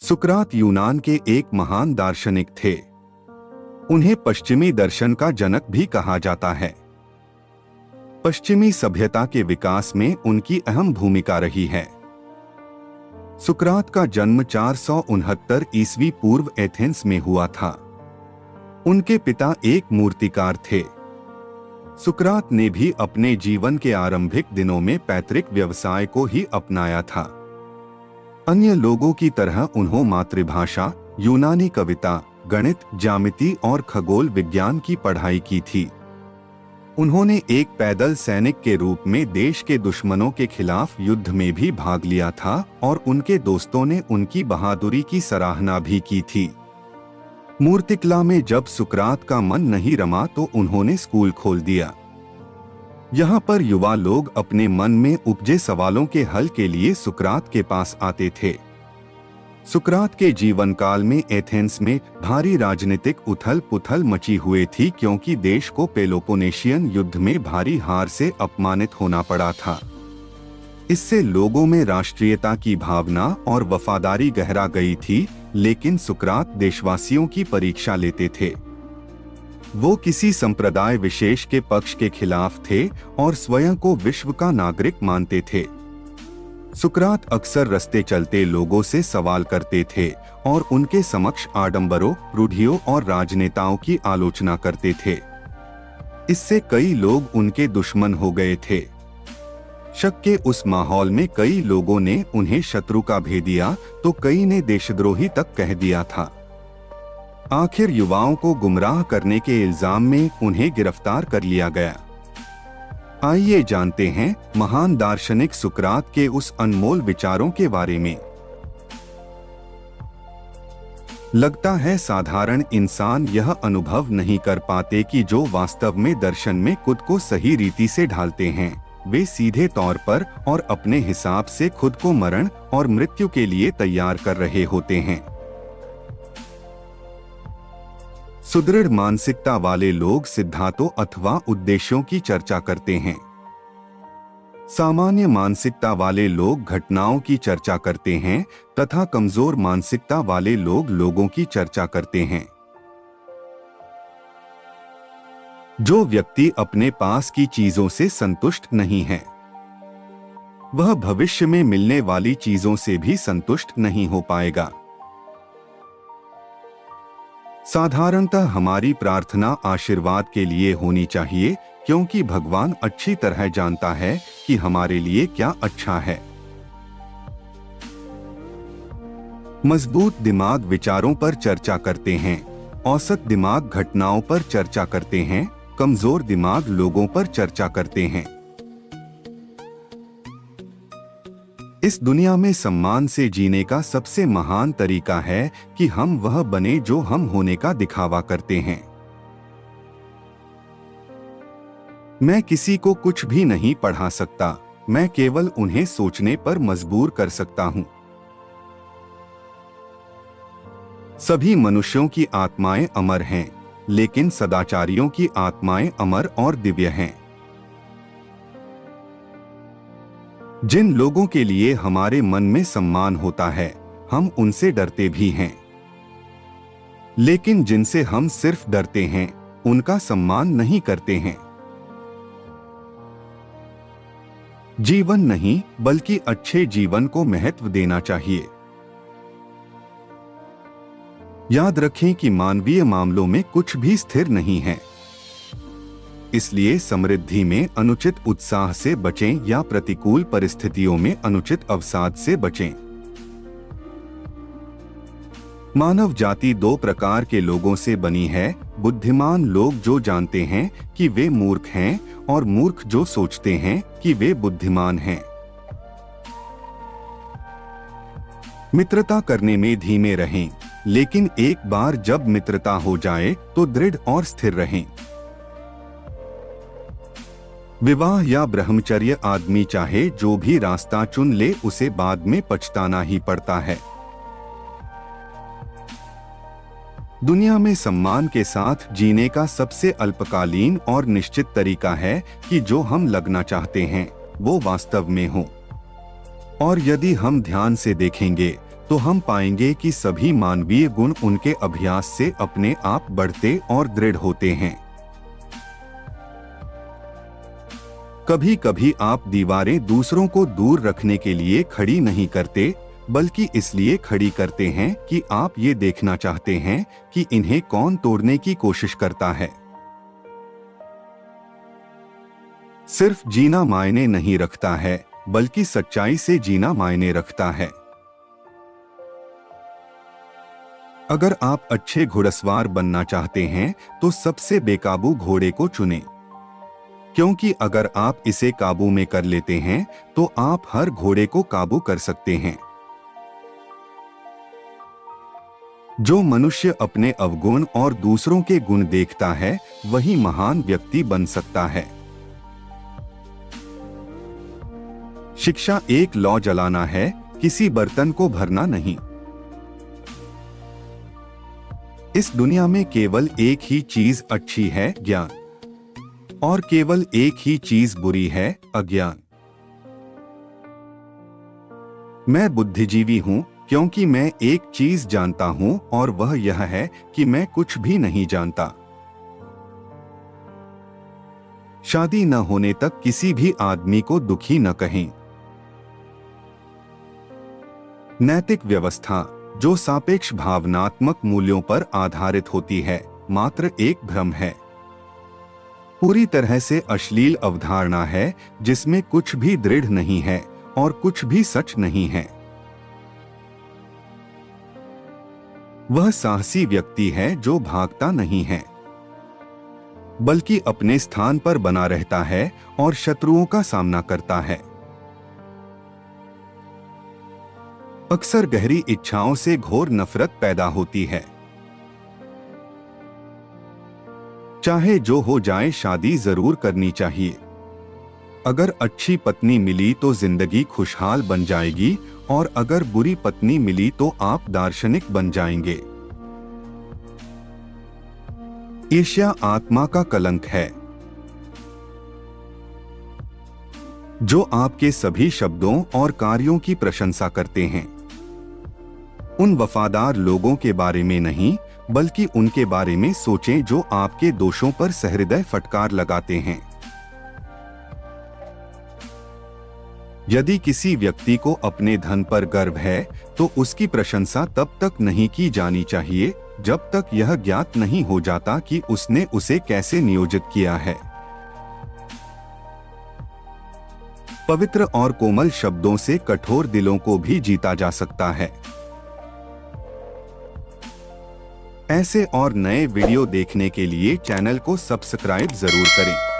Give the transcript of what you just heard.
सुकरात यूनान के एक महान दार्शनिक थे। उन्हें पश्चिमी दर्शन का जनक भी कहा जाता है। पश्चिमी सभ्यता के विकास में उनकी अहम भूमिका रही है। सुकरात का जन्म 469 ईस्वी पूर्व एथेंस में हुआ था। उनके पिता एक मूर्तिकार थे। सुकरात ने भी अपने जीवन के आरंभिक दिनों में पैतृक व्यवसाय को ही अपनाया था। अन्य लोगों की तरह उन्होंने मातृभाषा, यूनानी कविता, गणित, ज्यामिति और खगोल विज्ञान की पढ़ाई की थी। उन्होंने एक पैदल सैनिक के रूप में देश के दुश्मनों के खिलाफ युद्ध में भी भाग लिया था और उनके दोस्तों ने उनकी बहादुरी की सराहना भी की थी। मूर्तिकला में जब सुकरात का मन नहीं रमा तो उन्होंने स्कूल खोल दिया। यहाँ पर युवा लोग अपने मन में उपजे सवालों के हल के लिए सुकरात के पास आते थे। सुकरात के जीवन काल में एथेंस में भारी राजनीतिक उथल पुथल मची हुई थी, क्योंकि देश को पेलोपोनेशियन युद्ध में भारी हार से अपमानित होना पड़ा था। इससे लोगों में राष्ट्रीयता की भावना और वफादारी गहरा गई थी, लेकिन सुकरात देशवासियों की परीक्षा लेते थे। वो किसी संप्रदाय विशेष के पक्ष के खिलाफ थे और स्वयं को विश्व का नागरिक मानते थे। सुकरात अक्सर रास्ते चलते लोगों से सवाल करते थे और उनके समक्ष आडंबरों, रूढ़ियों और राजनेताओं की आलोचना करते थे। इससे कई लोग उनके दुश्मन हो गए थे। शक के उस माहौल में कई लोगों ने उन्हें शत्रु का भेद दिया तो कई ने देशद्रोही तक कह दिया था। आखिर युवाओं को गुमराह करने के इल्जाम में उन्हें गिरफ्तार कर लिया गया। आइए जानते हैं महान दार्शनिक सुकरात के उस अनमोल विचारों के बारे में। लगता है साधारण इंसान यह अनुभव नहीं कर पाते कि जो वास्तव में दर्शन में खुद को सही रीति से ढालते हैं, वे सीधे तौर पर और अपने हिसाब से खुद को मरण और मृत्यु के लिए तैयार कर रहे होते हैं। सुदृढ़ मानसिकता वाले लोग सिद्धांतों अथवा उद्देश्यों की चर्चा करते हैं। सामान्य मानसिकता वाले लोग घटनाओं की चर्चा करते हैं तथा कमजोर मानसिकता वाले लोग लोगों की चर्चा करते हैं। जो व्यक्ति अपने पास की चीजों से संतुष्ट नहीं है, वह भविष्य में मिलने वाली चीजों से भी संतुष्ट नहीं हो पाएगा। साधारणतः हमारी प्रार्थना आशीर्वाद के लिए होनी चाहिए, क्योंकि भगवान अच्छी तरह जानता है कि हमारे लिए क्या अच्छा है। मजबूत दिमाग विचारों पर चर्चा करते हैं, औसत दिमाग घटनाओं पर चर्चा करते हैं, कमजोर दिमाग लोगों पर चर्चा करते हैं। इस दुनिया में सम्मान से जीने का सबसे महान तरीका है कि हम वह बने जो हम होने का दिखावा करते हैं। मैं किसी को कुछ भी नहीं पढ़ा सकता, मैं केवल उन्हें सोचने पर मजबूर कर सकता हूं। सभी मनुष्यों की आत्माएं अमर हैं, लेकिन सदाचारियों की आत्माएं अमर और दिव्य हैं। जिन लोगों के लिए हमारे मन में सम्मान होता है, हम उनसे डरते भी हैं, लेकिन जिनसे हम सिर्फ डरते हैं, उनका सम्मान नहीं करते हैं। जीवन नहीं, बल्कि अच्छे जीवन को महत्व देना चाहिए। याद रखें कि मानवीय मामलों में कुछ भी स्थिर नहीं है, इसलिए समृद्धि में अनुचित उत्साह से बचें या प्रतिकूल परिस्थितियों में अनुचित अवसाद से बचें। मानव जाति दो प्रकार के लोगों से बनी है, बुद्धिमान लोग जो जानते हैं कि वे मूर्ख हैं और मूर्ख जो सोचते हैं कि वे बुद्धिमान हैं। मित्रता करने में धीमे रहें, लेकिन एक बार जब मित्रता हो जाए तो दृढ़ और स्थिर रहें। विवाह या ब्रह्मचर्य आदमी चाहे जो भी रास्ता चुन ले, उसे बाद में पछताना ही पड़ता है। दुनिया में सम्मान के साथ जीने का सबसे अल्पकालीन और निश्चित तरीका है कि जो हम लगना चाहते हैं वो वास्तव में हो। और यदि हम ध्यान से देखेंगे तो हम पाएंगे कि सभी मानवीय गुण उनके अभ्यास से अपने आप बढ़ते और दृढ़ होते हैं। कभी कभी आप दीवारें दूसरों को दूर रखने के लिए खड़ी नहीं करते, बल्कि इसलिए खड़ी करते हैं कि आप ये देखना चाहते हैं कि इन्हें कौन तोड़ने की कोशिश करता है। सिर्फ जीना मायने नहीं रखता है, बल्कि सच्चाई से जीना मायने रखता है। अगर आप अच्छे घुड़सवार बनना चाहते हैं तो सबसे बेकाबू घोड़े को चुनें, क्योंकि अगर आप इसे काबू में कर लेते हैं तो आप हर घोड़े को काबू कर सकते हैं। जो मनुष्य अपने अवगुण और दूसरों के गुण देखता है वही महान व्यक्ति बन सकता है। शिक्षा एक लौ जलाना है, किसी बर्तन को भरना नहीं। इस दुनिया में केवल एक ही चीज अच्छी है, ज्ञान, और केवल एक ही चीज बुरी है, अज्ञान। मैं बुद्धिजीवी हूं क्योंकि मैं एक चीज जानता हूं और वह यह है कि मैं कुछ भी नहीं जानता। शादी न होने तक किसी भी आदमी को दुखी न कहें। नैतिक व्यवस्था, जो सापेक्ष भावनात्मक मूल्यों पर आधारित होती है, मात्र एक भ्रम है, पूरी तरह से अश्लील अवधारणा है जिसमें कुछ भी दृढ़ नहीं है और कुछ भी सच नहीं है। वह साहसी व्यक्ति है जो भागता नहीं है, बल्कि अपने स्थान पर बना रहता है और शत्रुओं का सामना करता है। अक्सर गहरी इच्छाओं से घोर नफरत पैदा होती है। चाहे जो हो जाए, शादी जरूर करनी चाहिए। अगर अच्छी पत्नी मिली तो जिंदगी खुशहाल बन जाएगी, और अगर बुरी पत्नी मिली तो आप दार्शनिक बन जाएंगे। ईर्ष्या आत्मा का कलंक है, जो आपके सभी शब्दों और कार्यों की प्रशंसा करते हैं। उन वफादार लोगों के बारे में नहीं, बल्कि उनके बारे में सोचें जो आपके दोषों पर सहृदय फटकार लगाते हैं। यदि किसी व्यक्ति को अपने धन पर गर्व है तो उसकी प्रशंसा तब तक नहीं की जानी चाहिए जब तक यह ज्ञात नहीं हो जाता कि उसने उसे कैसे नियोजित किया है। पवित्र और कोमल शब्दों से कठोर दिलों को भी जीता जा सकता है। ऐसे और नए वीडियो देखने के लिए चैनल को सब्सक्राइब जरूर करें।